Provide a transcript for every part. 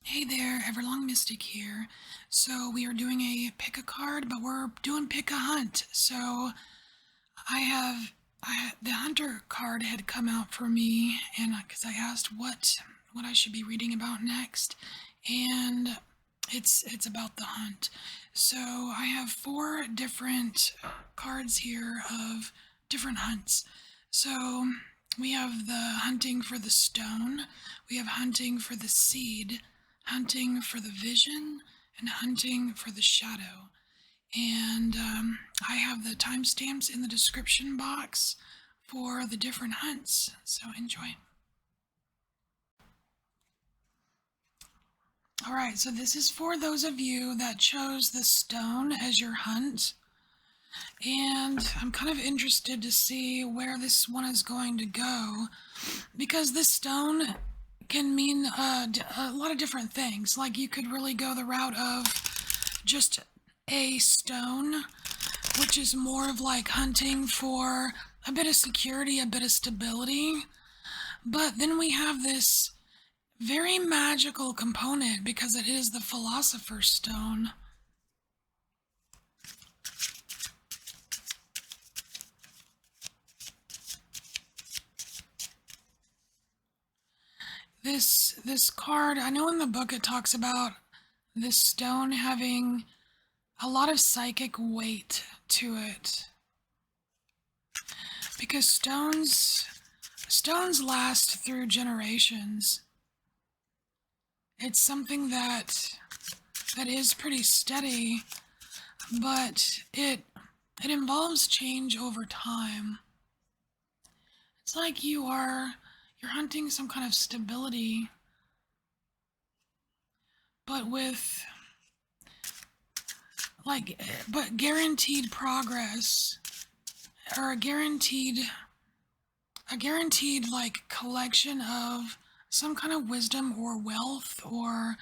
Hey there, EverlongMystic here. So we are doing a pick a card, but we're doing pick a hunt. So I have the hunter card had come out for me, and because I asked what I should be reading about next, and it's about the hunt. So I have four different cards here of different hunts. So we have the hunting for the stone, we have hunting for the seed, hunting for the vision, and hunting for the shadow. And I have the timestamps in the description box for the different hunts, so enjoy. Alright, so this is for those of you that chose the stone as your hunt. And I'm kind of interested to see where this one is going to go, because this stone can mean a lot of different things. Like you could really go the route of just a stone, which is more of like hunting for a bit of security, a bit of stability. But then we have this very magical component because it is the Philosopher's Stone. This card, I know in the book it talks about this stone having a lot of psychic weight to it. Because stones last through generations. It's something that is pretty steady, but it involves change over time. It's like you're hunting some kind of stability, but with but guaranteed progress, or a guaranteed like collection of some kind of wisdom or wealth or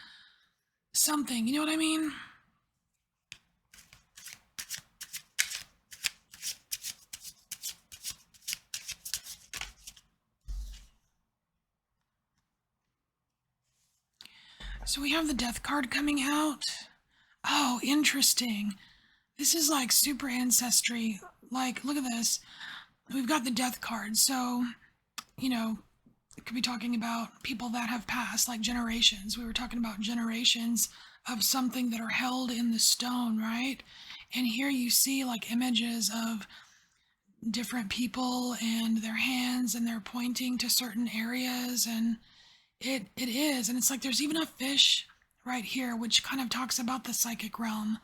something, you know what I mean? So we have the death card coming out. Oh, interesting. This is like super ancestry. Like, look at this. We've got the death card. So, you know, it could be talking about people that have passed, like generations. We were talking about generations of something that are held in the stone, right? And here you see like images of different people and their hands, and they're pointing to certain areas, and it is. And it's like there's even a fish right here, which kind of talks about the psychic realm.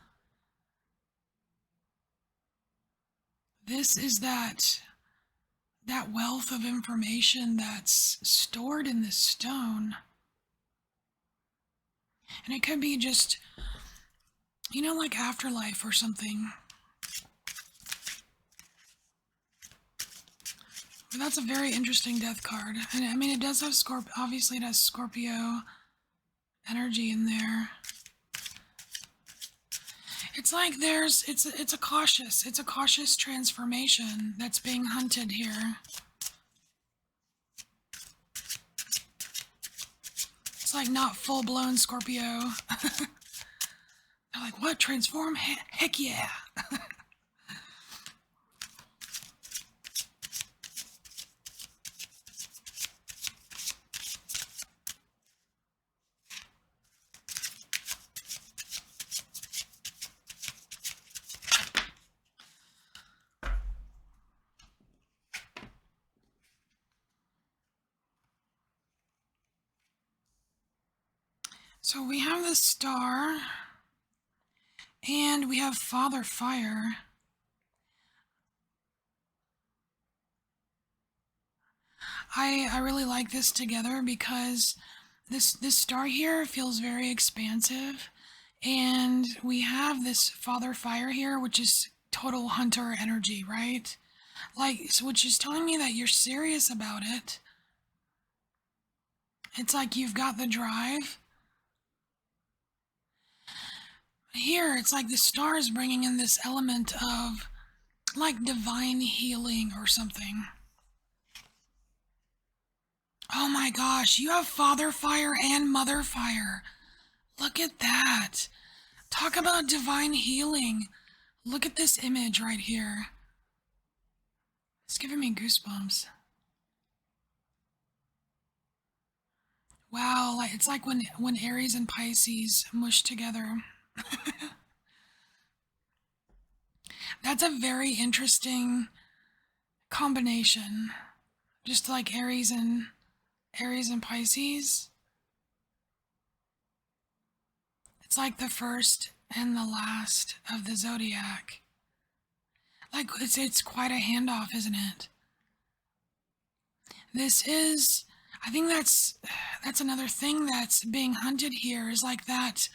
This is that wealth of information that's stored in this stone. And it could be just, you know, like afterlife or something. But that's a very interesting death card. And I mean, it does have obviously it has Scorpio energy in there. It's like it's a cautious transformation that's being hunted here. It's like not full-blown Scorpio. They're like, what? Transform? Heck yeah. So we have the star, and we have Father Fire. I really like this together because this star here feels very expansive, and we have this Father Fire here, which is total hunter energy, right? Like, so which is telling me that you're serious about it. It's like you've got the drive. Here, it's like the star is bringing in this element of like divine healing or something. Oh my gosh, you have Father Fire and Mother Fire. Look at that. Talk about divine healing. Look at this image right here. It's giving me goosebumps. Wow, like it's like when Aries and Pisces mush together. That's a very interesting combination. Just like Aries and Pisces. It's like the first and the last of the zodiac. Like it's quite a handoff, isn't it? This is, I think that's another thing that's being hunted here is like that.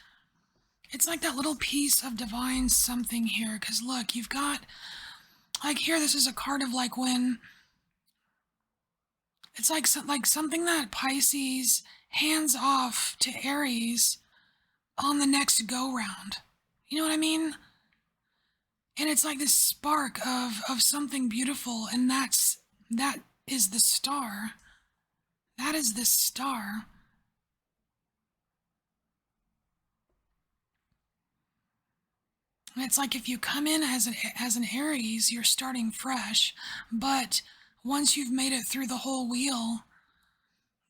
It's like that little piece of divine something here. Because look, you've got, like here, this is a card of like when, it's like something that Pisces hands off to Aries on the next go round. You know what I mean? And it's like this spark of something beautiful, and that is the star. That is the star. And it's like if you come in as an Aries, you're starting fresh, but once you've made it through the whole wheel,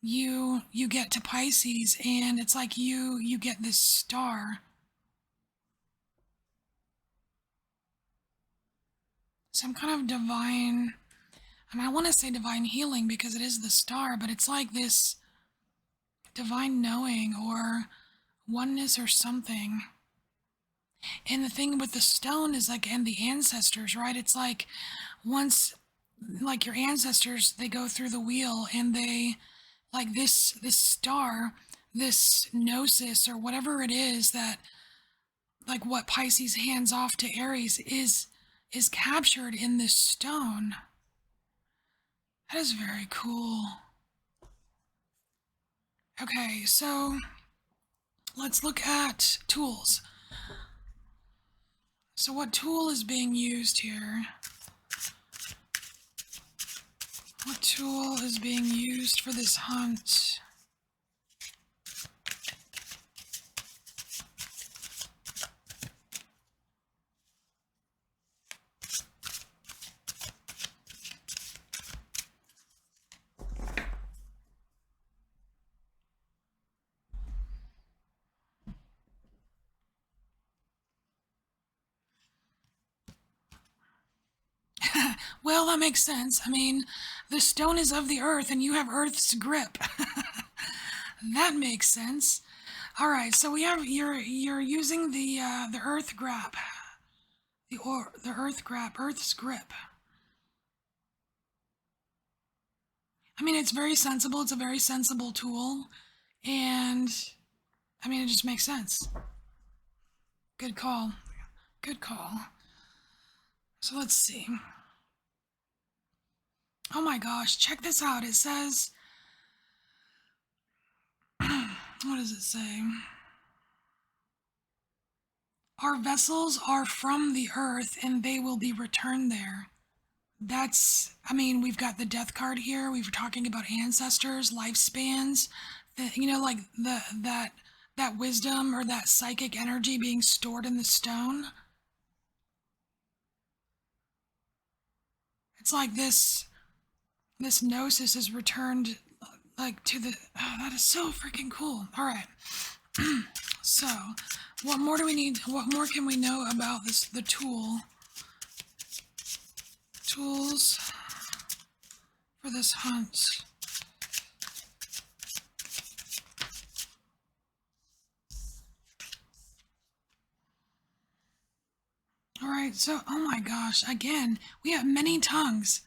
you get to Pisces, and it's like you get this star. Some kind of divine, I mean, I want to say divine healing because it is the star, but it's like this divine knowing or oneness or something. And the thing with the stone is like, and the ancestors, right? It's like once, like your ancestors, they go through the wheel and they, like this star, this gnosis or whatever it is that, like what Pisces hands off to Aries is captured in this stone. That is very cool. Okay, so let's look at tools. So what tool is being used here? What tool is being used for this hunt? Well, that makes sense. I mean, the stone is of the earth and you have earth's grip. That makes sense. All right, so we have you're using the earth grab. The earth grab, earth's grip. I mean, it's very sensible. It's a very sensible tool, and I mean, it just makes sense. Good call. Good call. So let's see. Oh my gosh, check this out. It says, what does it say? Our vessels are from the earth and they will be returned there. That's, I mean, we've got the death card here. We were talking about ancestors, lifespans, you know, like that wisdom or that psychic energy being stored in the stone. It's like this gnosis is returned like to the, oh, that is so freaking cool. All right. So, what more do we need? What more can we know about the tool? Tools for this hunt. All right, so, oh my gosh, again, we have many tongues.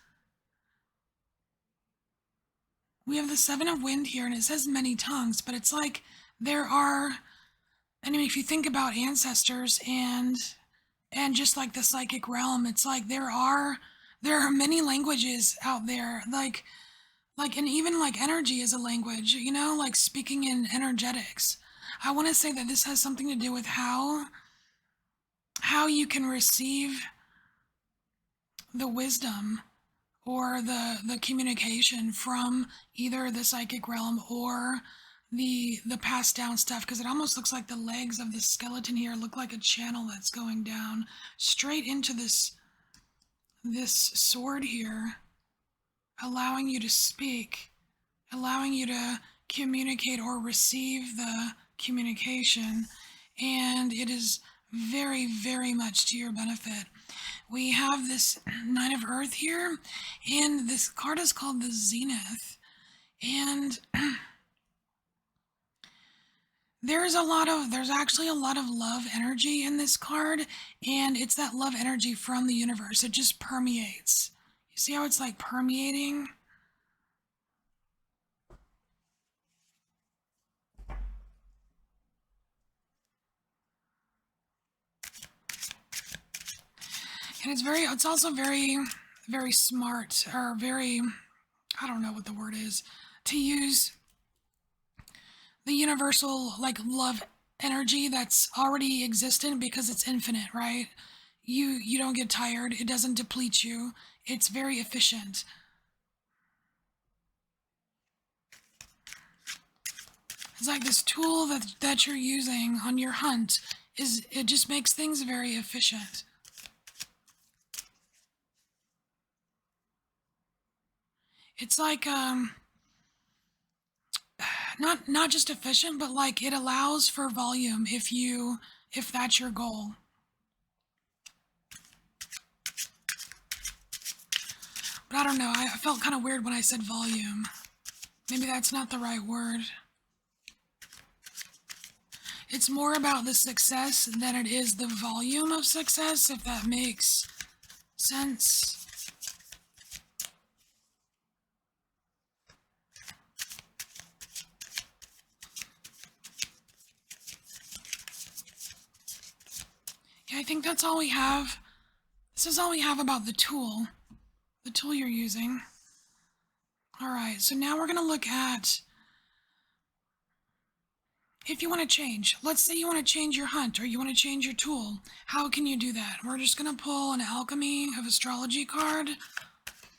We have the Seven of Wind here, and it says many tongues, but it's like there are, I mean, if you think about ancestors and just like the psychic realm, it's like there are many languages out there, like and even like energy is a language, you know, like speaking in energetics. I want to say that this has something to do with how you can receive the wisdom or the communication from either the psychic realm or the passed down stuff, because it almost looks like the legs of the skeleton here look like a channel that's going down straight into this sword here, allowing you to speak, allowing you to communicate or receive the communication, and it is very, very much to your benefit. We have this Nine of Earth here, and this card is called the Zenith, and there's actually a lot of love energy in this card, and it's that love energy from the universe. It just permeates. You see how it's like permeating? And it's also very, very smart, or very, I don't know what the word is, to use the universal, like, love energy that's already existent, because it's infinite, right? You don't get tired, it doesn't deplete you, it's very efficient. It's like this tool that you're using on your hunt, it just makes things very efficient. It's like not just efficient, but like it allows for volume if that's your goal. But I don't know, I felt kind of weird when I said volume. Maybe that's not the right word. It's more about the success than it is the volume of success, if that makes sense. Yeah, I think that's all we have. This is all we have about the tool you're using. Alright, so now we're going to look at if you want to change. Let's say you want to change your hunt, or you want to change your tool. How can you do that? We're just going to pull an Alchemy of Astrology card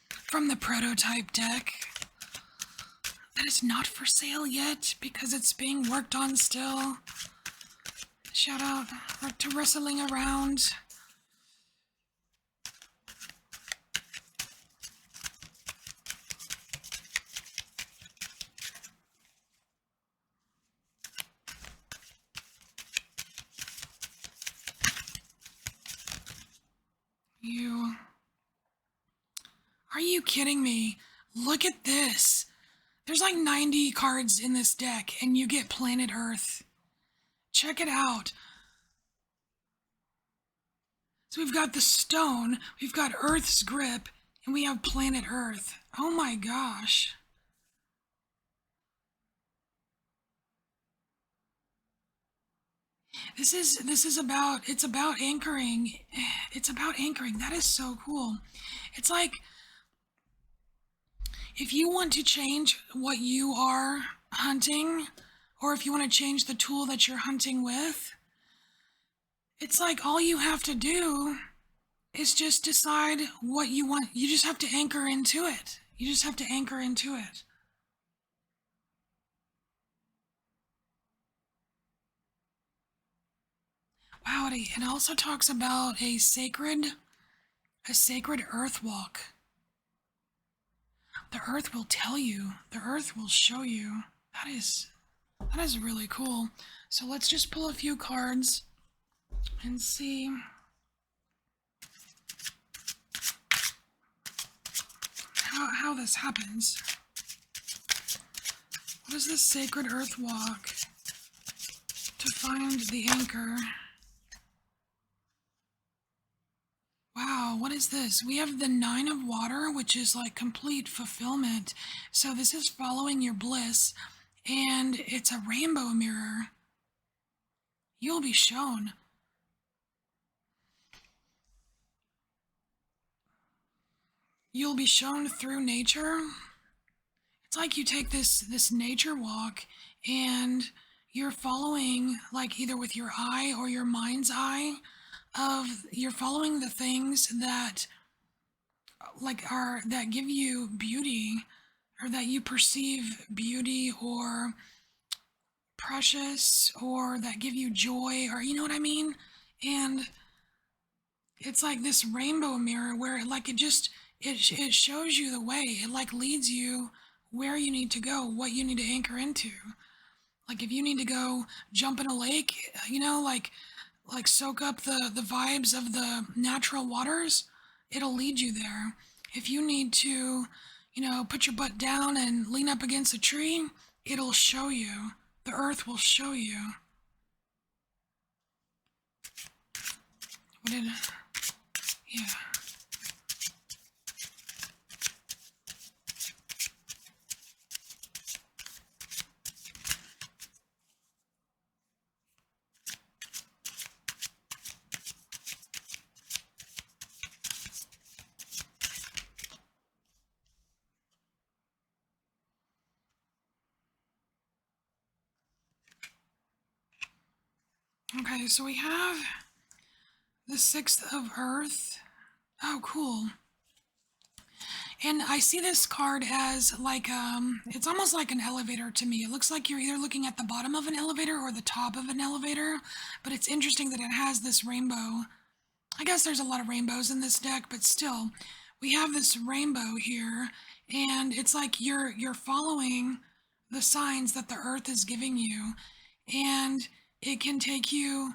from the prototype deck. That is not for sale yet, because it's being worked on still. Shout out to Wrestling Around. Are you kidding me? Look at this. There's like 90 cards in this deck, and you get Planet Earth. Check it out. So we've got the stone, we've got Earth's grip, and we have Planet Earth. Oh my gosh. It's about anchoring. It's about anchoring. That is so cool. It's like, if you want to change what you are hunting, or if you want to change the tool that you're hunting with, it's like all you have to do is just decide what you want. You just have to anchor into it. You just have to anchor into it. Wow, it also talks about a sacred earth walk. The earth will tell you. The earth will show you. That is really cool. So let's just pull a few cards and see how this happens. What is this sacred earth walk to find the anchor? Wow, what is this? We have the Nine of Water, which is like complete fulfillment. So this is following your bliss, and it's a rainbow mirror. You'll be shown. You'll be shown through nature. It's like you take this nature walk, and you're following, like, either with your eye or your mind's eye, you're following the things that give you beauty, or that you perceive beauty, or precious or that give you joy, or you know what I mean? And it's like this rainbow mirror where it shows you the way. It like leads you where you need to go, what you need to anchor into. Like if you need to go jump in a lake, like soak up the vibes of the natural waters, it'll lead you there. If you need to, put your butt down and lean up against a tree, it'll show you. The earth will show you. What did Yeah. Okay, so we have the 6th of Earth. Oh, cool. And I see this card as like, it's almost like an elevator to me. It looks like you're either looking at the bottom of an elevator or the top of an elevator, but it's interesting that it has this rainbow. I guess there's a lot of rainbows in this deck, but still, we have this rainbow here, and it's like you're following the signs that the earth is giving you, and it can take you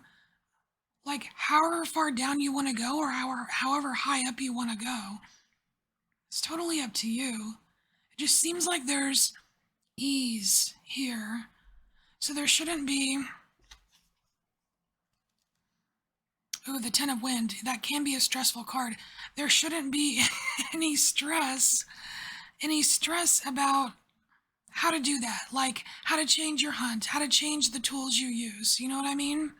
like however far down you want to go or however high up you want to go. It's totally up to you. It just seems like there's ease here. So there shouldn't be... Ooh, the Ten of Wind. That can be a stressful card. There shouldn't be any stress about how to do that. Like, how to change your hunt, how to change the tools you use. You know what I mean?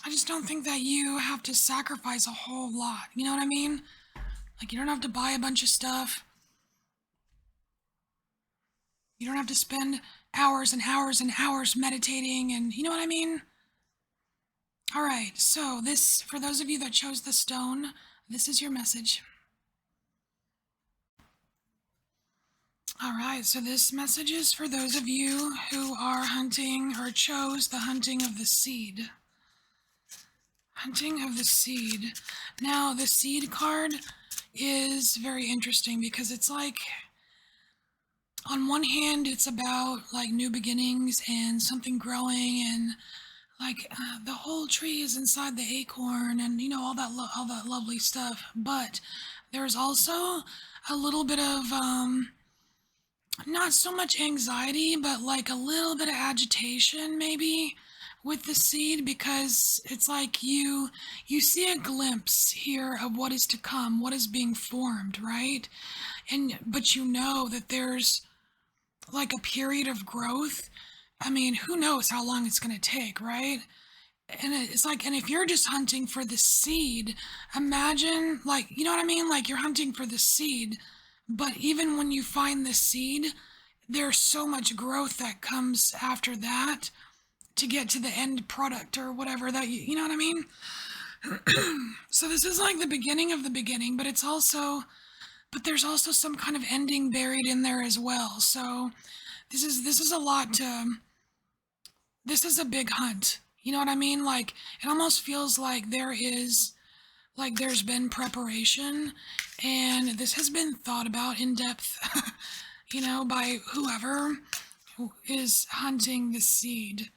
I just don't think that you have to sacrifice a whole lot. You know what I mean? Like, you don't have to buy a bunch of stuff. You don't have to spend hours and hours and hours meditating, and you know what I mean? All right, so this, for those of you that chose the stone, this is your message. All right, so this message is for those of you who are hunting or chose the hunting of the seed. Hunting of the seed. Now, the seed card is very interesting because it's like, on one hand, it's about like new beginnings and something growing, and like the whole tree is inside the acorn, and all that lovely stuff. But there's also a little bit of not so much anxiety, but like a little bit of agitation maybe with the seed, because it's like you see a glimpse here of what is to come, what is being formed, right? But you know that there's like a period of growth. I mean, who knows how long it's going to take, right? And it's like, and if you're just hunting for the seed, imagine, like, you know what I mean? Like, you're hunting for the seed, but even when you find the seed, there's so much growth that comes after that to get to the end product or whatever that you know what I mean? So this is like the beginning of the beginning, but there's also some kind of ending buried in there as well. So this is a lot to, this is a big hunt. You know what I mean? Like, it almost feels like there's been preparation, and this has been thought about in depth, by whoever is hunting the seed.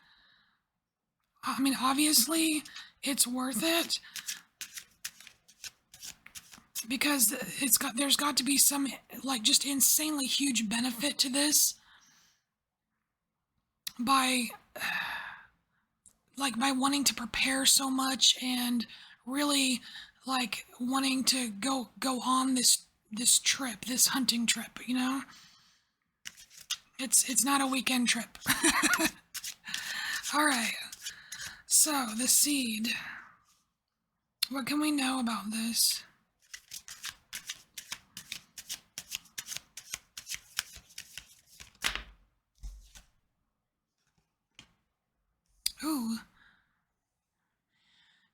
I mean, obviously, it's worth it because there's got to be some like just insanely huge benefit to this by by wanting to prepare so much and really like wanting to go on this trip, this hunting trip, It's not a weekend trip. All right. So, the seed. What can we know about this? Ooh.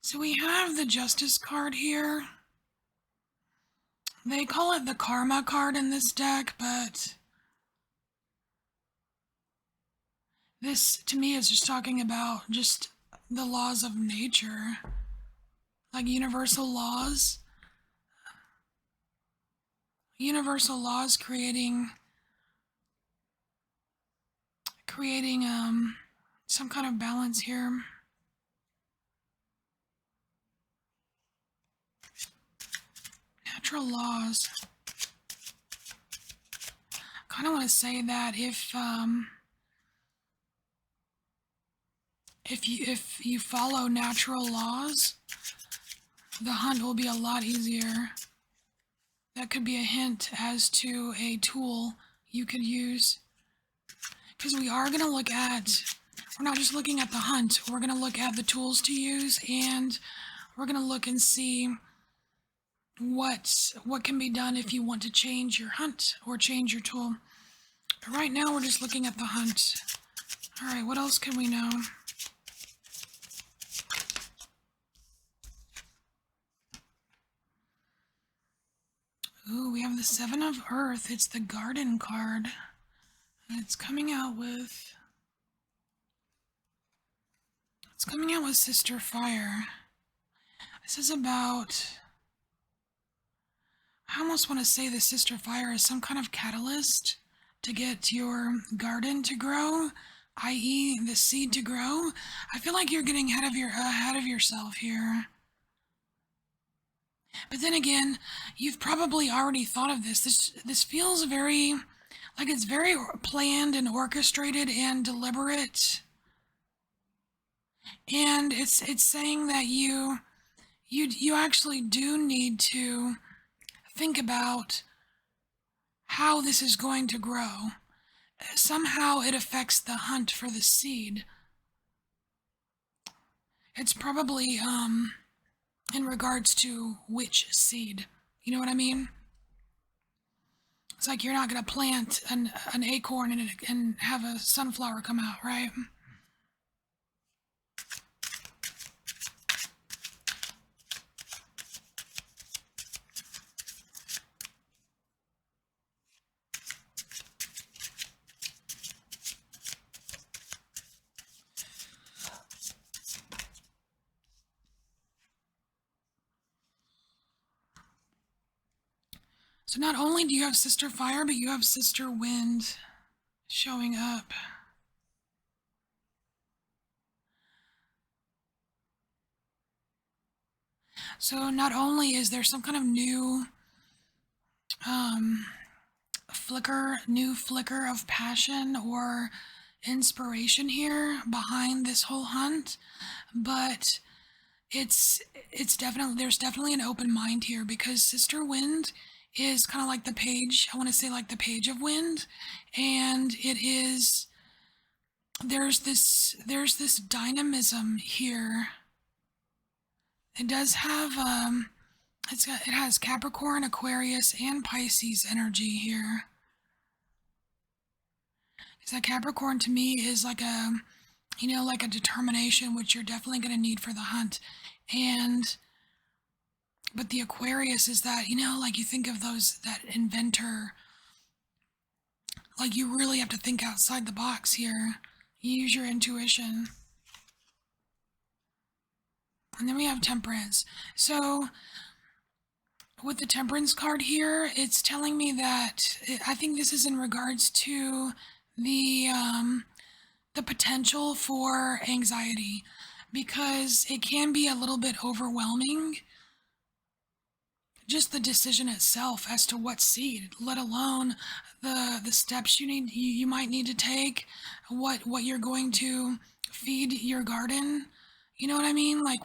So we have the Justice card here. They call it the karma card in this deck, but this to me is just talking about just the laws of nature, like universal laws. Universal laws creating some kind of balance here. Natural laws. I kind of want to say that if you follow natural laws, the hunt will be a lot easier. That could be a hint as to a tool you could use. Because we are going to look at, we're not just looking at the hunt, we're going to look at the tools to use, and we're going to look and see what can be done if you want to change your hunt or change your tool. But right now we're just looking at the hunt. Alright, what else can we know? Ooh, we have the Seven of Earth. It's the Garden card. And it's coming out with Sister Fire. This is about, I almost want to say the Sister Fire is some kind of catalyst to get your garden to grow, i.e. the seed to grow. I feel like you're getting ahead of yourself here. But then again, you've probably already thought of this. This feels very, like it's very planned and orchestrated and deliberate. And it's saying that you actually do need to think about how this is going to grow. Somehow it affects the hunt for the seed. It's probably in regards to which seed. You know what I mean? It's like you're not going to plant an acorn and have a sunflower come out, right? So not only do you have Sister Fire, but you have Sister Wind showing up. So not only is there some kind of new flicker of passion or inspiration here behind this whole hunt, but it's definitely, there's definitely an open mind here, because Sister Wind is kind of like the page, I want to say like the page of wind, and it is, there's this dynamism here. It does have it has Capricorn, Aquarius, and Pisces energy here. Because that Capricorn to me is like a, like a determination, which you're definitely going to need for the hunt. But the Aquarius is that, like you think of that inventor, like you really have to think outside the box here. You use your intuition. And then we have Temperance. So with the Temperance card here, it's telling me that, I think this is in regards to the potential for anxiety, because it can be a little bit overwhelming, just the decision itself as to what seed, let alone the steps you might need to take, what you're going to feed your garden. You know what I mean? Like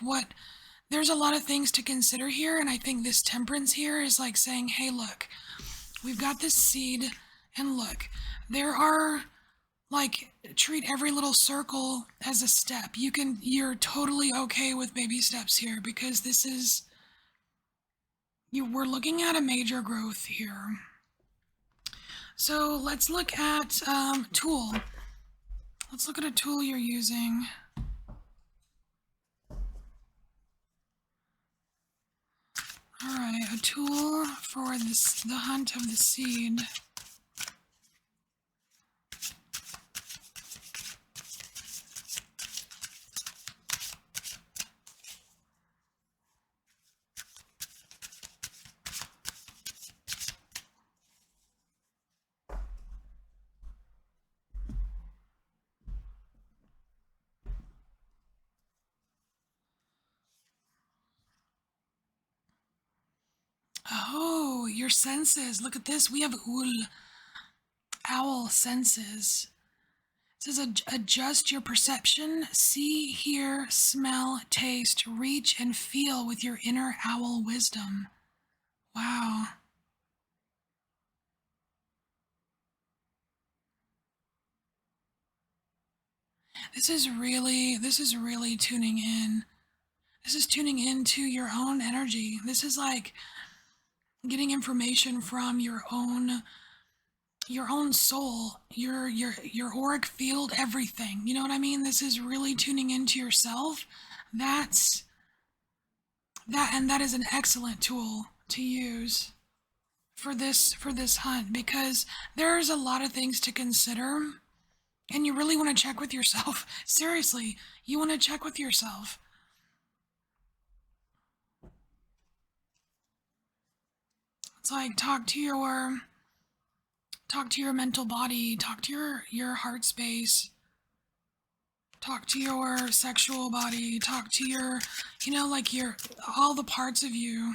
there's a lot of things to consider here, and I think this Temperance here is like saying, hey, look, we've got this seed, and look, there are, like, treat every little circle as a step. You're totally okay with baby steps here, because this is, we're looking at a major growth here. So let's look at tool. Let's look at a tool you're using. All right, a tool for the hunt of the seed. Oh, your senses. Look at this. We have owl senses. It says adjust your perception, see, hear, smell, taste, reach, and feel with your inner owl wisdom. Wow. This is really tuning in. This is tuning into your own energy. This is like getting information from your own soul, your auric field, everything. You know what I mean? This is really tuning into yourself. That's and that is an excellent tool to use for this hunt, because there's a lot of things to consider, and you really want to check with yourself. Seriously, you want to check with yourself. It's like talk to your mental body, talk to your heart space, talk to your sexual body, talk to your, like your, all the parts of you.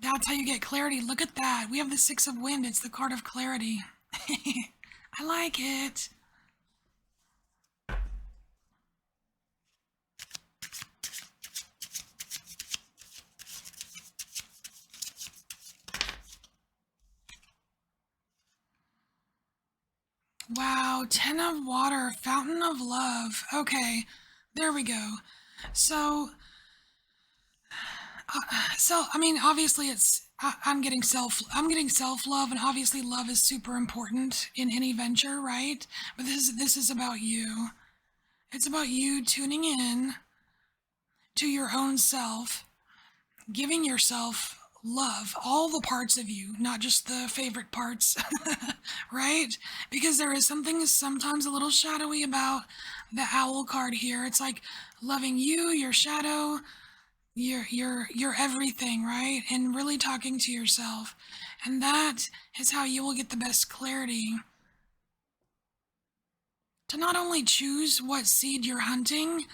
That's how you get clarity. Look at that. We have the Six of Wind. It's the card of clarity. I like it. Wow, Ten of Water, Fountain of Love. Okay, there we go. So, I mean, obviously, I'm getting self love, and obviously, love is super important in any venture, right? But this is about you. It's about you tuning in to your own self, giving yourself love, all the parts of you, not just the favorite parts, right? Because there is something sometimes a little shadowy about the owl card here. It's like loving you, your shadow, your everything, right? And really talking to yourself. And that is how you will get the best clarity to not only choose what seed you're hunting,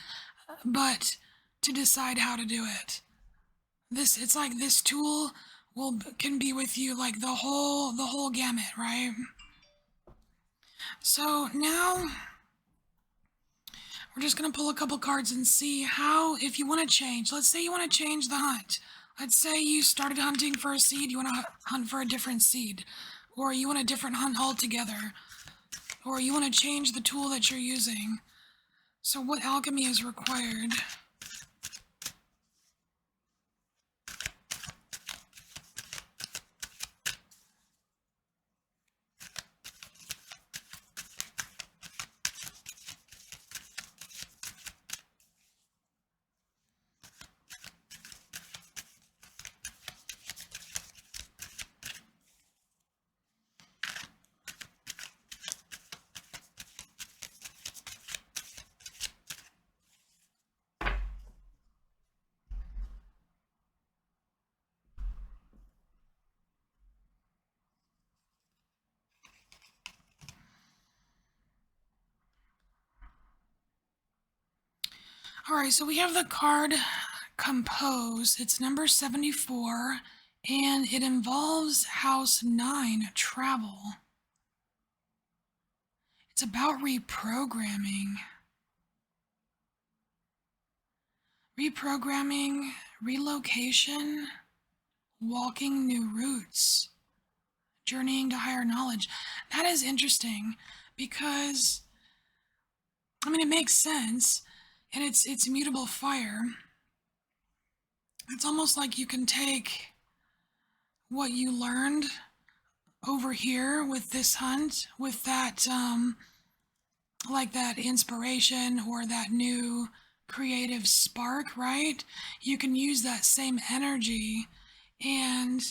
but to decide how to do it. It's like this tool can be with you like the whole gamut, right? So now we're just gonna pull a couple cards and see how, if you want to change. Let's say you want to change the hunt. Let's say you started hunting for a seed, you want to hunt for a different seed, or you want a different hunt altogether, or you want to change the tool that you're using. So what alchemy is required? All right, so we have the card Compose. It's number 74, and it involves House 9, Travel. It's about reprogramming. Reprogramming, relocation, walking new routes, journeying to higher knowledge. That is interesting because, I mean, it makes sense. and it's mutable fire. It's almost like you can take what you learned over here with this hunt, with that like that inspiration or that new creative spark, right? You can use that same energy and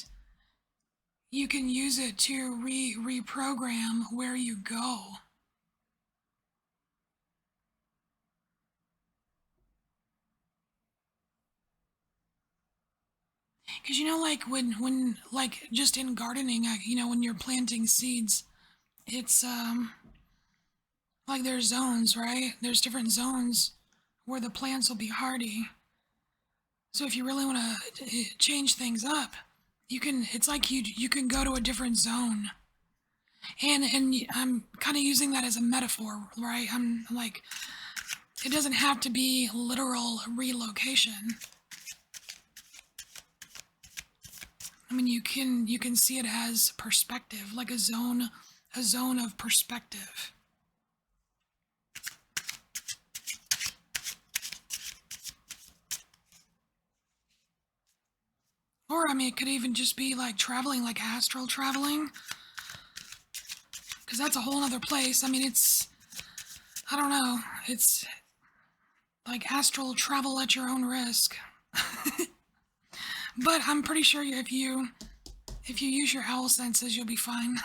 you can use it to reprogram where you go. Because like when like just in gardening, when you're planting seeds, it's like there's zones, right? There's different zones where the plants will be hardy. So if you really want to change things up, you can. It's like you can go to a different zone. And I'm kind of using that as a metaphor, right? I'm like, it doesn't have to be literal relocation. I mean, you can see it as perspective, like a zone of perspective. Or I mean, it could even just be like traveling, like astral traveling, because that's a whole other place. I mean, I don't know, it's like astral travel at your own risk. But I'm pretty sure if you use your owl senses, you'll be fine.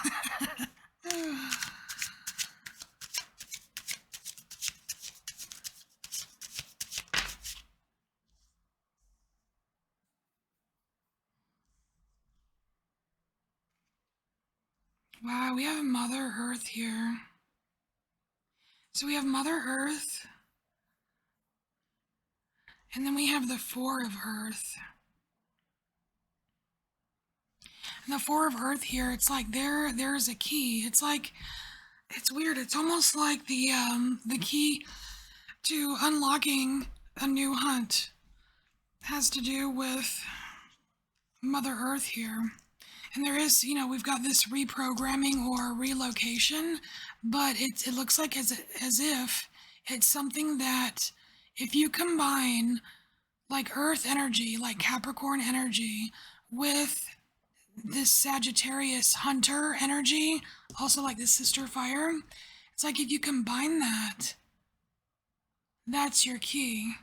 Wow, we have Mother Earth here. So we have Mother Earth, and then we have the Four of Earth. And the Four of Earth here, it's like there is a key. It's like, it's weird. It's almost like the key to unlocking a new hunt has to do with Mother Earth here. And there is, we've got this reprogramming or relocation, but it looks like as if it's something that if you combine like Earth energy, like Capricorn energy, with this Sagittarius hunter energy, also like the sister fire, it's like if you combine that, that's your key.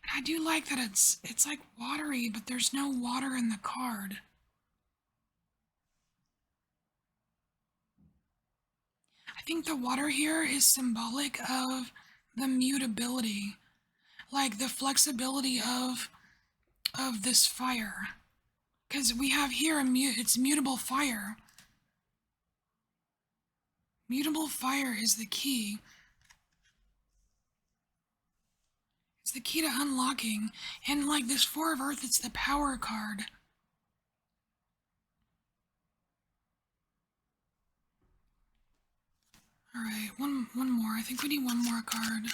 And I do like that it's like watery, but there's no water in the card. I think the water here is symbolic of the mutability, like the flexibility of this fire. Because we have here it's mutable fire. Mutable fire is the key. It's the key to unlocking. And like this Four of Earth, it's the power card. Alright, one more. I think we need one more card.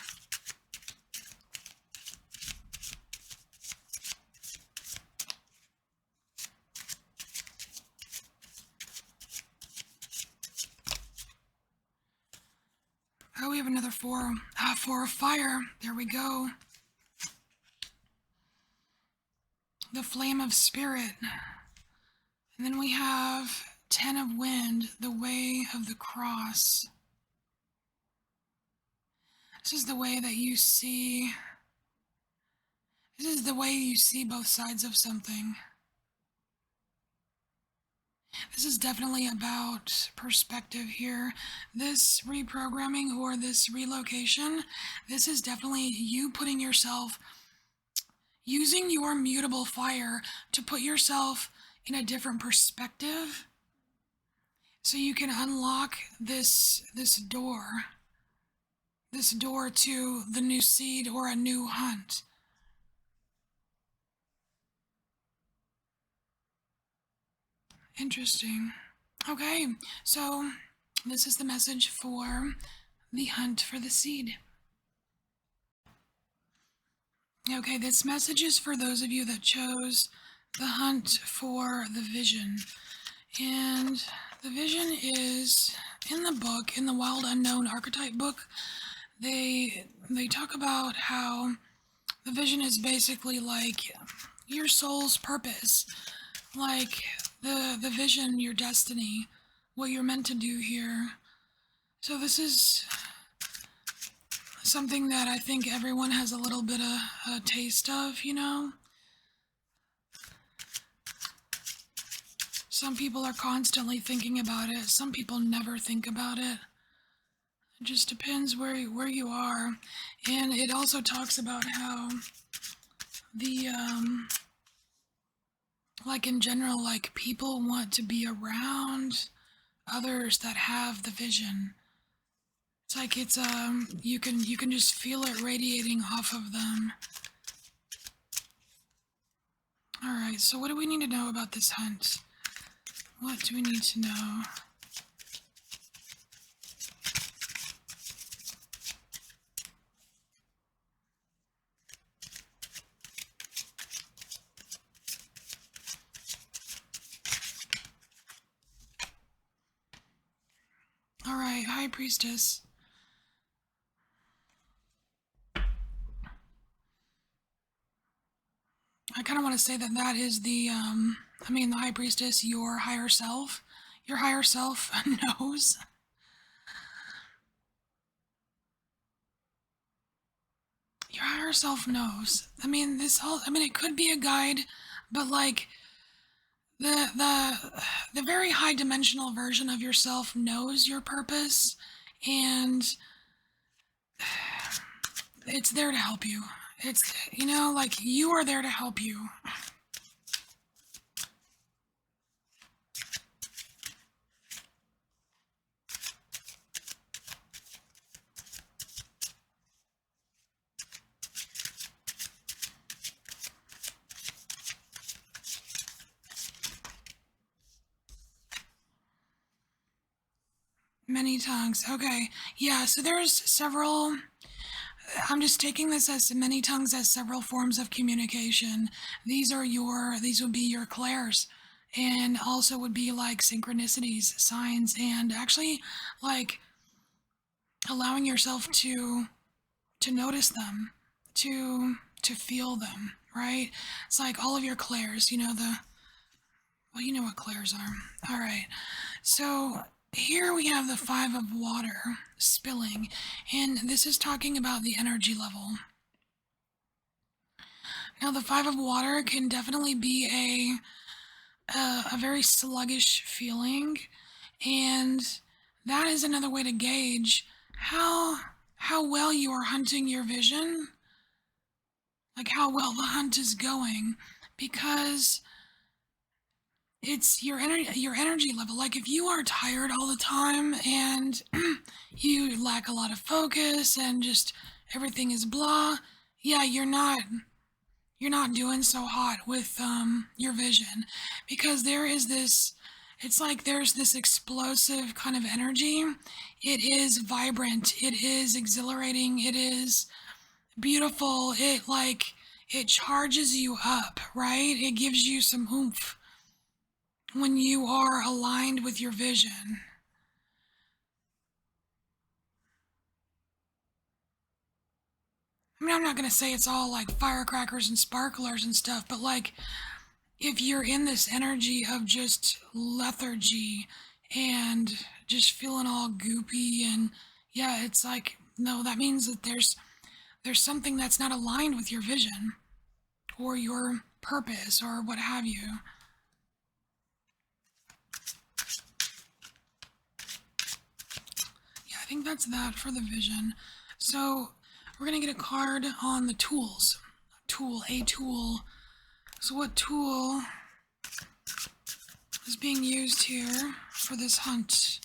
Oh, we have another four. Four of fire. There we go. The flame of spirit. And then we have 10 of wind, the way of the cross. This is the way that you see. This is the way you see both sides of something. This is definitely about perspective here. This reprogramming or this relocation, this is definitely you putting yourself, using your mutable fire to put yourself in a different perspective so you can unlock this door to the new seed or a new hunt. Interesting. Okay, so this is the message for the hunt for the seed. Okay, this message is for those of you that chose the hunt for the vision. And the vision is in the book, in the Wild Unknown Archetype book. They talk about how the vision is basically like your soul's purpose, like the vision, your destiny, what you're meant to do here. So this is something that I think everyone has a little bit of a taste of, you know? Some people are constantly thinking about it. Some people never think about it. It just depends where you are. And it also talks about how the, like in general, like people want to be around others that have the vision. It's like it's, you can just feel it radiating off of them. Alright, so what do we need to know about this hunt? What do we need to know? Alright, High Priestess. I kind of want to say that that is the, the High Priestess, your higher self. Your higher self knows. Your higher self knows. It could be a guide, but like, the very high dimensional version of yourself knows your purpose, and it's there to help you. It's, like, you are there to help you. Many tongues. Okay. Yeah, so there's several. I'm just taking this as many tongues as several forms of communication. These would be your clairs, and also would be like synchronicities, signs, and actually like allowing yourself to notice them, to feel them, right? It's like all of your clairs, you know what clairs are. All right. So here we have the Five of Water spilling, and this is talking about the energy level. Now, the Five of Water can definitely be a very sluggish feeling, and that is another way to gauge how well you are hunting your vision, like how well the hunt is going, because it's your energy level. Like if you are tired all the time and you lack a lot of focus and just everything is blah, yeah, you're not doing so hot with your vision, because there is this, it's like there's this explosive kind of energy. It is vibrant, it is exhilarating, it is beautiful, it charges you up, right? It gives you some oomph when you are aligned with your vision. I'm not going to say it's all like firecrackers and sparklers and stuff, but like if you're in this energy of just lethargy and just feeling all goopy, and yeah, it's like, no, that means that there's something that's not aligned with your vision or your purpose or what have you. Yeah, I think that's that for the vision. So we're going to get a card on the tools. A tool. So what tool is being used here for this hunt?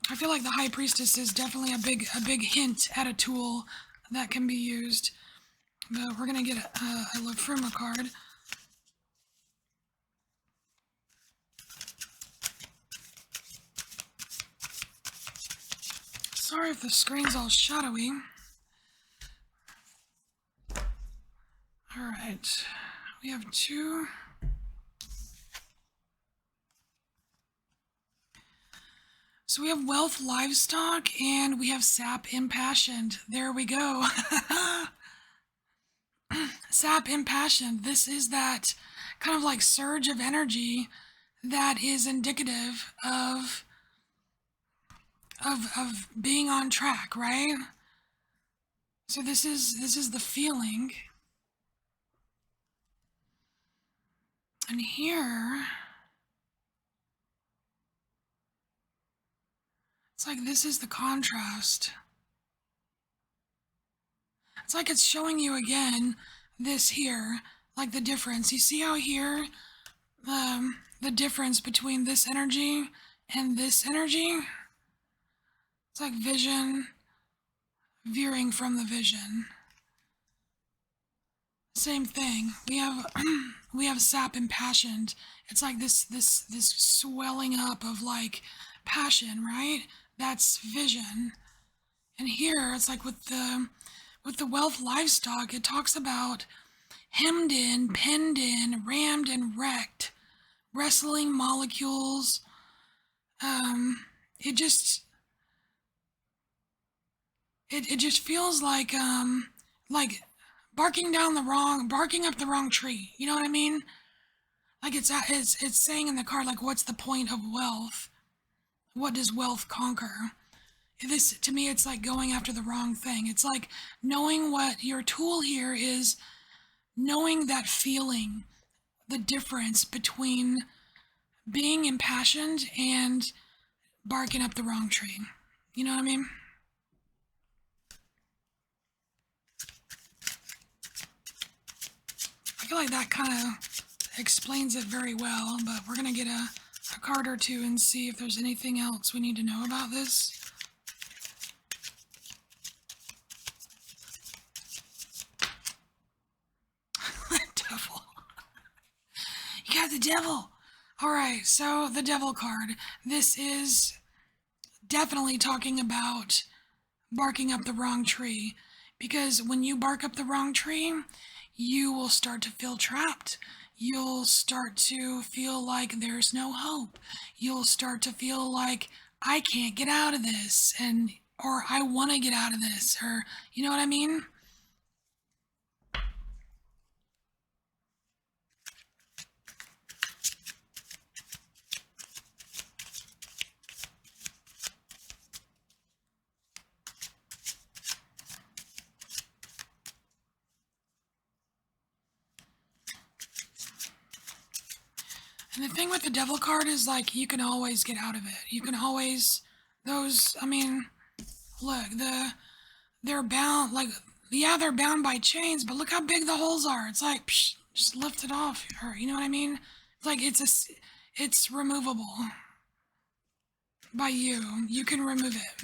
I feel like the High Priestess is definitely a big hint at a tool that can be used. But we're going to get a La Fruma card. Sorry if the screen's all shadowy. right. We have 2. So we have wealth livestock and we have sap impassioned. There we go. Sap impassioned. This is that kind of like surge of energy that is indicative of being on track, right? So this is the feeling. And here it's like this is the contrast. It's like it's showing you again this here, like the difference. You see how here the difference between this energy and this energy? It's like vision veering from the vision. Same thing. We have we have sap impassioned. It's like this swelling up of like passion, right? That's vision. And here it's like with the wealth livestock, it talks about hemmed in, pinned in, rammed and wrecked, wrestling molecules. It just feels like barking up the wrong tree. You know what I mean? Like it's saying in the card, like, what's the point of wealth? What does wealth conquer? This, to me, it's like going after the wrong thing. It's like knowing what your tool here is, knowing that feeling, the difference between being impassioned and barking up the wrong tree. You know what I mean? I feel like that kind of explains it very well, but we're going to get a card or two and see if there's anything else we need to know about this. The devil. You got the devil. All right, so the devil card. This is definitely talking about barking up the wrong tree, because when you bark up the wrong tree, you will start to feel trapped. You'll start to feel like there's no hope. You'll start to feel like I can't get out of this, or I want to get out of this, or you know what I mean? And the thing with the devil card is, like, you can always get out of it. You can always, I mean, look, they're bound, like, yeah, they're bound by chains, but look how big the holes are. It's like, psh, just lift it off her, you know what I mean? It's like, it's removable by you. You can remove it.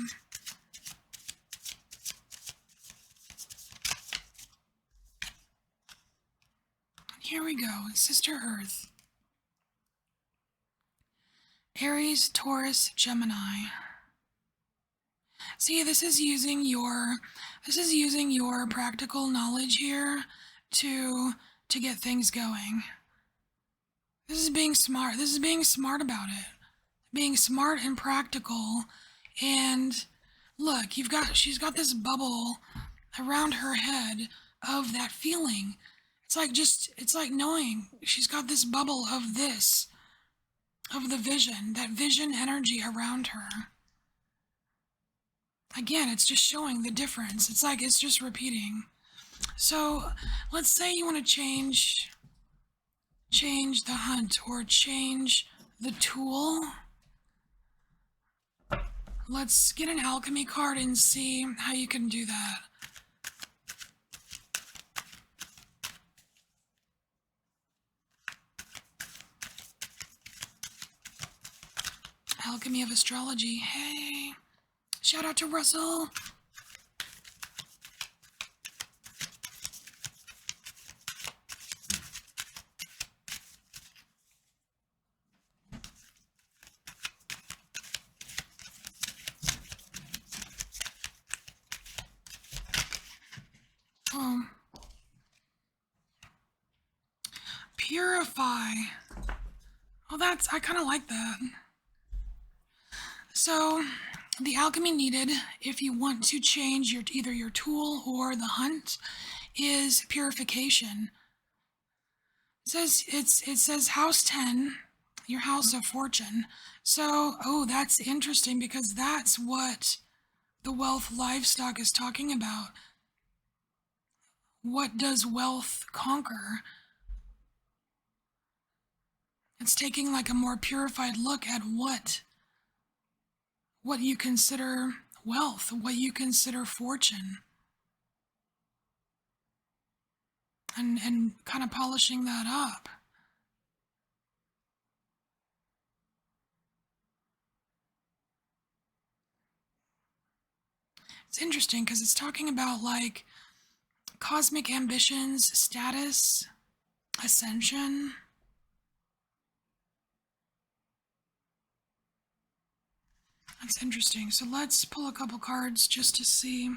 Here we go, Sister Earth. Aries, Taurus, Gemini. See, this is using your practical knowledge here to get things going. This is being smart. This is being smart about it. Being smart and practical. And look, she's got this bubble around her head of that feeling. It's like knowing she's got this bubble of this, of the vision, that vision energy around her. Again, it's just showing the difference. It's like it's just repeating. So let's say you want to change the hunt or change the tool. Let's get an alchemy card and see how you can do that. Alchemy of Astrology. Hey, shout out to Russell. Purify. Oh, I kind of like that. So, the alchemy needed if you want to change either your tool or the hunt is purification. It says house 10, your house of fortune. So, oh, that's interesting because that's what the wealth livestock is talking about. What does wealth conquer? It's taking like a more purified look at what you consider wealth, what you consider fortune. And kind of polishing that up. It's interesting because it's talking about like cosmic ambitions, status, ascension. That's interesting. So let's pull a couple cards just to see.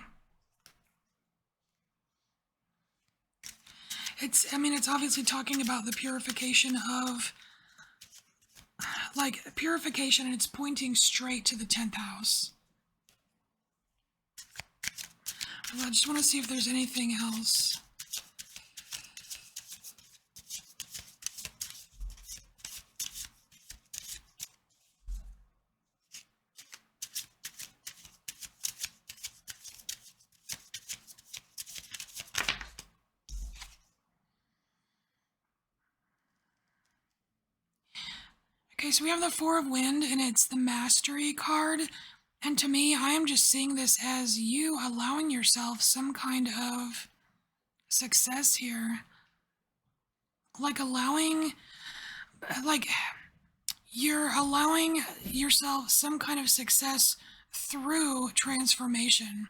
It's obviously talking about the purification of, like, purification, and it's pointing straight to the 10th house. I just want to see if there's anything else. Okay, so we have the Four of Wind, and it's the Mastery card. And to me, I am just seeing this as you allowing yourself some kind of success here. Like you're allowing yourself some kind of success through transformation.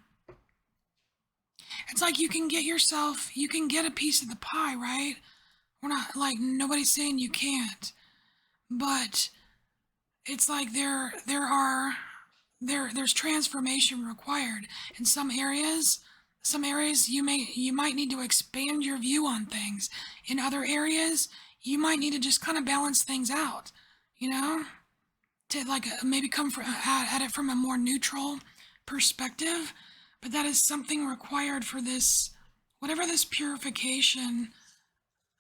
It's like you can get a piece of the pie, right? We're not, like, nobody's saying you can't. But it's like there's transformation required. In some areas you might need to expand your view on things. In other areas, you might need to just kind of balance things out, to like maybe come at it from a more neutral perspective. But that is something required for this, whatever this purification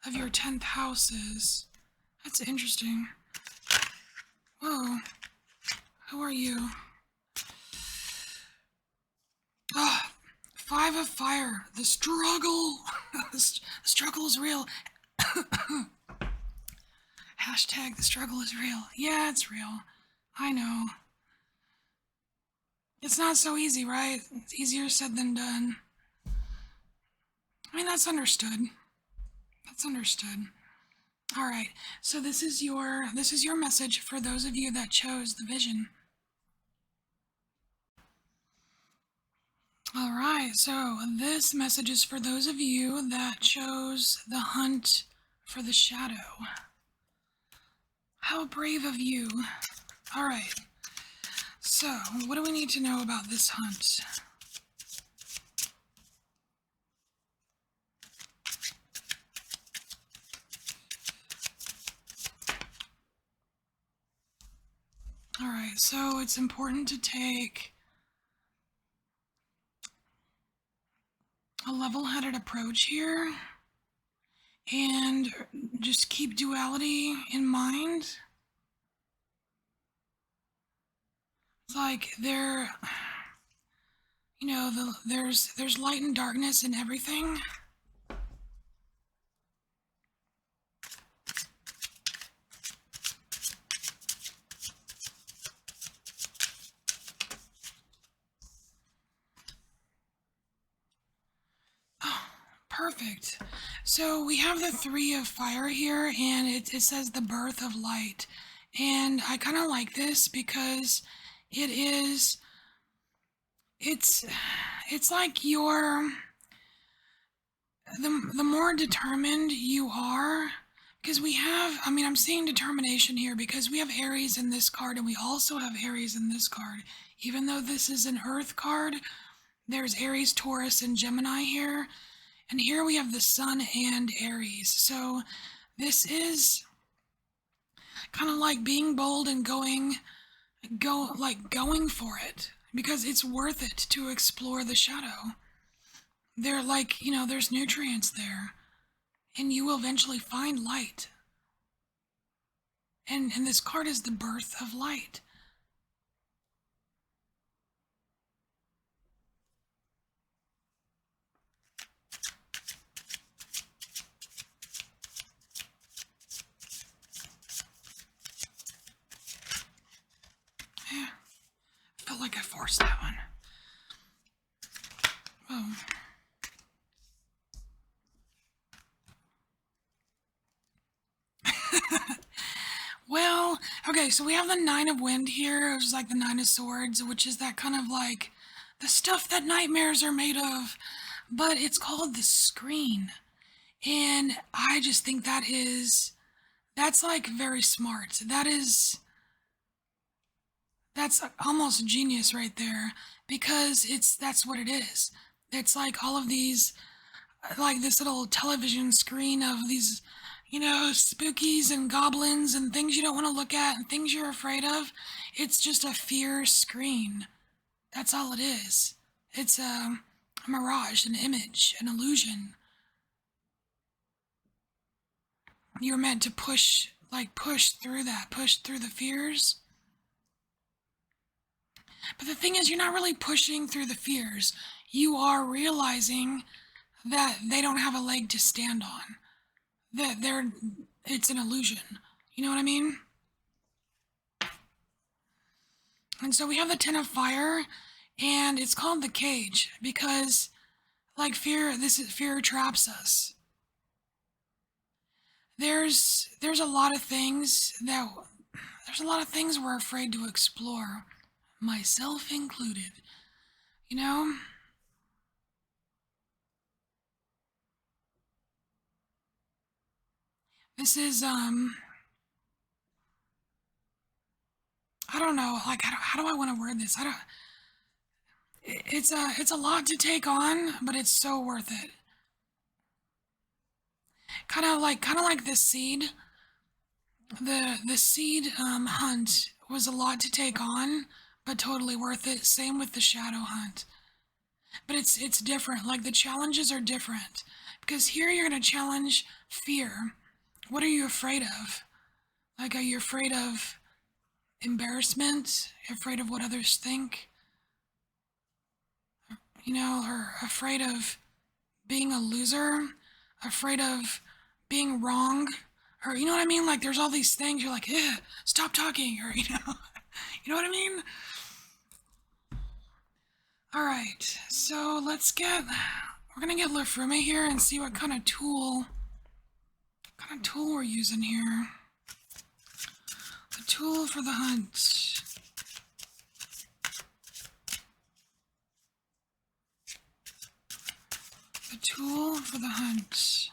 of your 10th house is. That's interesting. Whoa. Who are you? Oh, 5 of Fire. The struggle. The struggle is real. Hashtag the struggle is real. Yeah, it's real. I know. It's not so easy, right? It's easier said than done. That's understood. That's understood. All right. So this is your message for those of you that chose the vision. All right. So this message is for those of you that chose the hunt for the shadow. How brave of you. All right. So, what do we need to know about this hunt? All right, so it's important to take a level-headed approach here and just keep duality in mind. It's like there's light and darkness in everything. Perfect. So we have the 3 of Fire here, and it says the birth of light. And I kind of like this because it's like the more determined you are, because we have, I'm seeing determination here because we have Aries in this card, and we also have Aries in this card. Even though this is an Earth card, there's Aries, Taurus, and Gemini here. And here we have the Sun and Aries. So This is kind of like being bold and going for it because it's worth it to explore the shadow. They're like, there's nutrients there and you will eventually find light. And this card is the birth of light. Yeah, felt like I forced that one. Oh. Well, okay, so we have the Nine of Wind here, which is like the Nine of Swords, which is that kind of like the stuff that nightmares are made of, but it's called the screen. And I just think that's like very smart. That's almost genius right there because that's what it is. It's like all of these, like this little television screen of these, spookies and goblins and things you don't want to look at and things you're afraid of. It's just a fear screen. That's all it is. It's a mirage, an image, an illusion. You're meant to push through that, push through the fears. But the thing is, you're not really pushing through the fears. You are realizing that they don't have a leg to stand on. That it's an illusion. You know what I mean? And so we have the Ten of Fire, and it's called the Cage because, like fear traps us. There's a lot of things we're afraid to explore, myself included. You know? This is I don't know, like how do I want to word this? I don't it's a lot to take on, but it's so worth it. Kind of like the seed. The seed hunt was a lot to take on, but totally worth it. Same with the shadow hunt. But it's different. Like the challenges are different. Because here you're gonna challenge fear. What are you afraid of? Like, are you afraid of embarrassment? Afraid of what others think? Or afraid of being a loser? Afraid of being wrong? Or, you know what I mean? Like, there's all these things you're like, stop talking, or, you know what I mean? All right, so we're gonna get Lefrume here and see what kind of tool we're using here. The tool for the hunt. The tool for the hunt.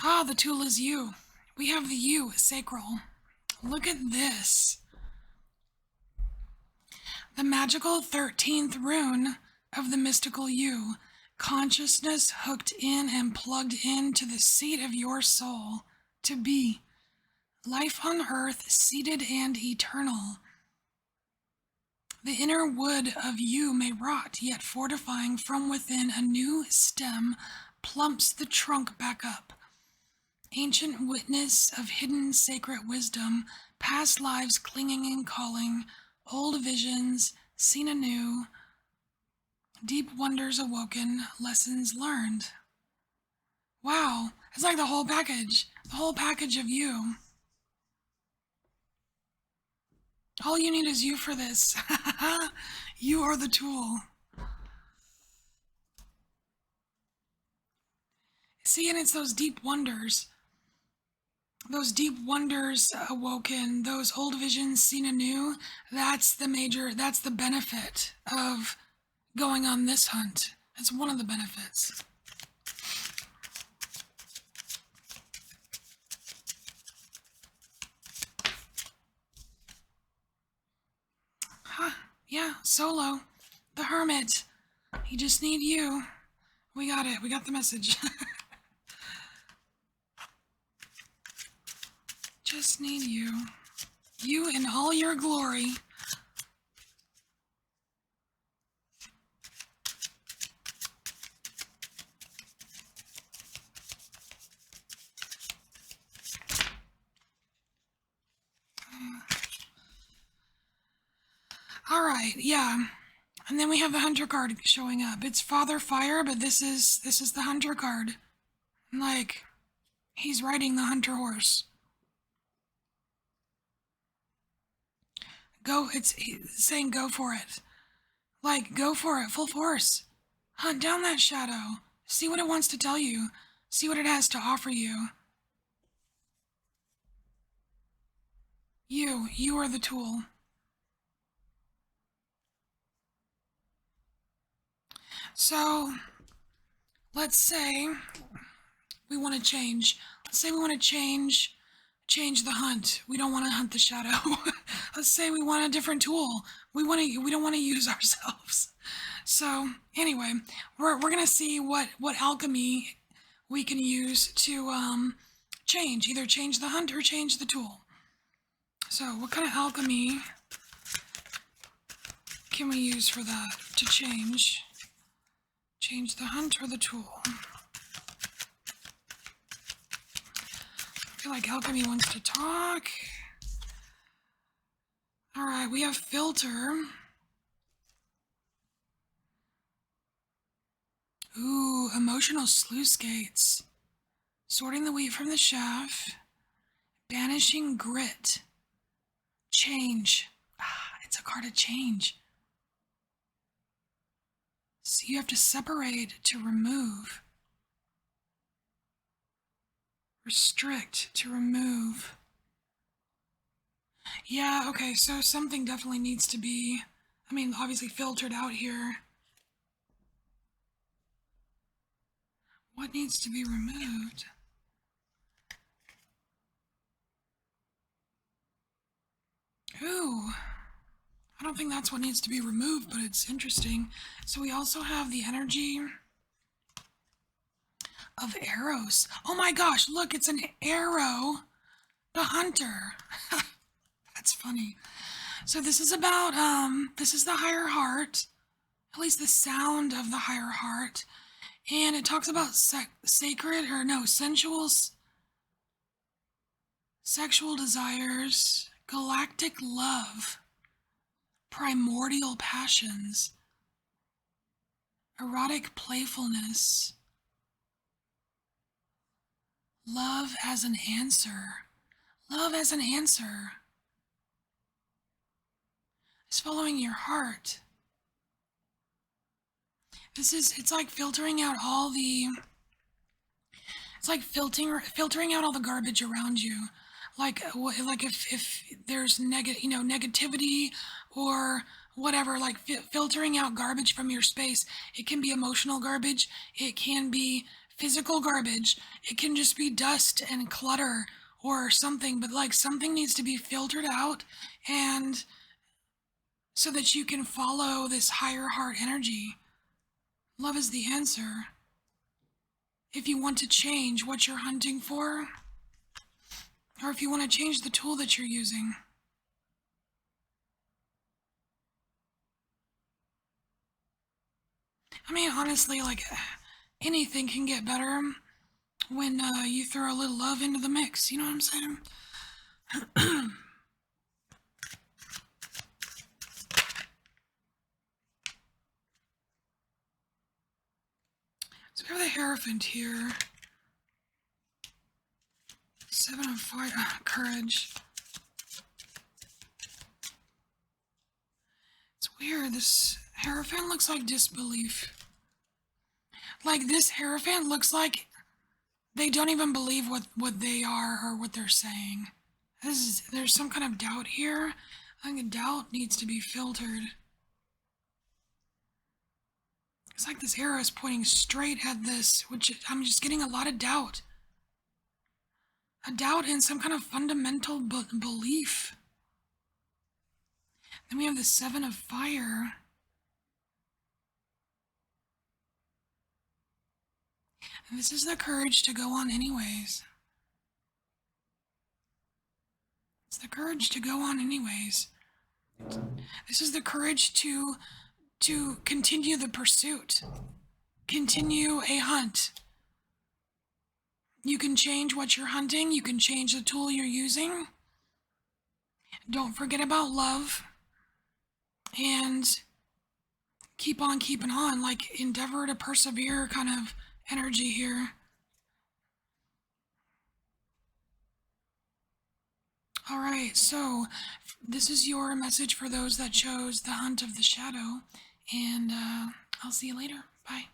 Ah, the tool is you. We have the U, sacral. Look at this. The magical 13th rune of the mystical you. Consciousness hooked in and plugged into the seat of your soul. To be. Life on earth, seated and eternal. The inner wood of you may rot, yet fortifying from within a new stem plumps the trunk back up. Ancient witness of hidden sacred wisdom, past lives clinging and calling, old visions seen anew, deep wonders awoken, lessons learned. Wow, it's like the whole package of you. All you need is you for this. You are the tool. See, and it's those deep wonders awoken, those old visions seen anew. That's the benefit of going on this hunt. That's one of the benefits. Huh, yeah, Solo, the hermit. He just need you. We got it. We got the message. Just need you. You in all your glory. All right, yeah. And then we have the hunter card showing up. It's Father Fire, but this is the hunter card. Like, he's riding the hunter horse. It's saying go for it. Like, go for it, full force. Hunt down that shadow. See what it wants to tell you. See what it has to offer you. You are the tool. So, let's say we want to change. Let's say we want to change the hunt. We don't want to hunt the shadow. Let's say we want a different tool. We don't want to use ourselves. So anyway, we're gonna see what alchemy we can use to change, either change the hunt or change the tool. So what kind of alchemy can we use for that to change the hunt or the tool? I feel like alchemy wants to talk. All right, we have filter. Ooh, emotional sluice gates. Sorting the wheat from the chaff. Banishing grit. Change. It's a card of change. So you have to separate to remove. Restrict to remove. Yeah, okay, so something definitely needs to be, obviously filtered out here. What needs to be removed? Ooh, I don't think that's what needs to be removed, but it's interesting. So we also have the energy of arrows. Oh my gosh, look, it's an arrow. The hunter. That's funny. So this is about, this is the higher heart, at least the sound of the higher heart. And it talks about sexual desires, galactic love, primordial passions, erotic playfulness, love as an answer. Love as an answer. It's following your heart. It's like filtering out all the, it's like filtering out all the garbage around you. Like if there's negativity or whatever, like filtering out garbage from your space. It can be emotional garbage. It can be physical garbage. It can just be dust and clutter or something, but like something needs to be filtered out, and so that you can follow this higher heart energy. Love is the answer. If you want to change what you're hunting for, or if you want to change the tool that you're using. Honestly, like, anything can get better when you throw a little love into the mix. You know what I'm saying? So we have the Hierophant here. 7 of Fire, Courage. It's weird, this Hierophant looks like disbelief. Like, this Hierophant looks like they don't even believe what they are or what they're saying. There's some kind of doubt here. I think doubt needs to be filtered. It's like this arrow is pointing straight at this, which I'm just getting a lot of doubt. A doubt in some kind of fundamental belief. Then we have the Seven of Fire. And this is the courage to go on anyways. It's the courage to go on anyways. This is the courage to continue the pursuit. Continue a hunt. You can change what you're hunting. You can change the tool you're using. Don't forget about love. And keep on keeping on. Like, endeavor to persevere kind of energy here. All right, so this is your message for those that chose the Hunt of the Shadow. And I'll see you later. Bye.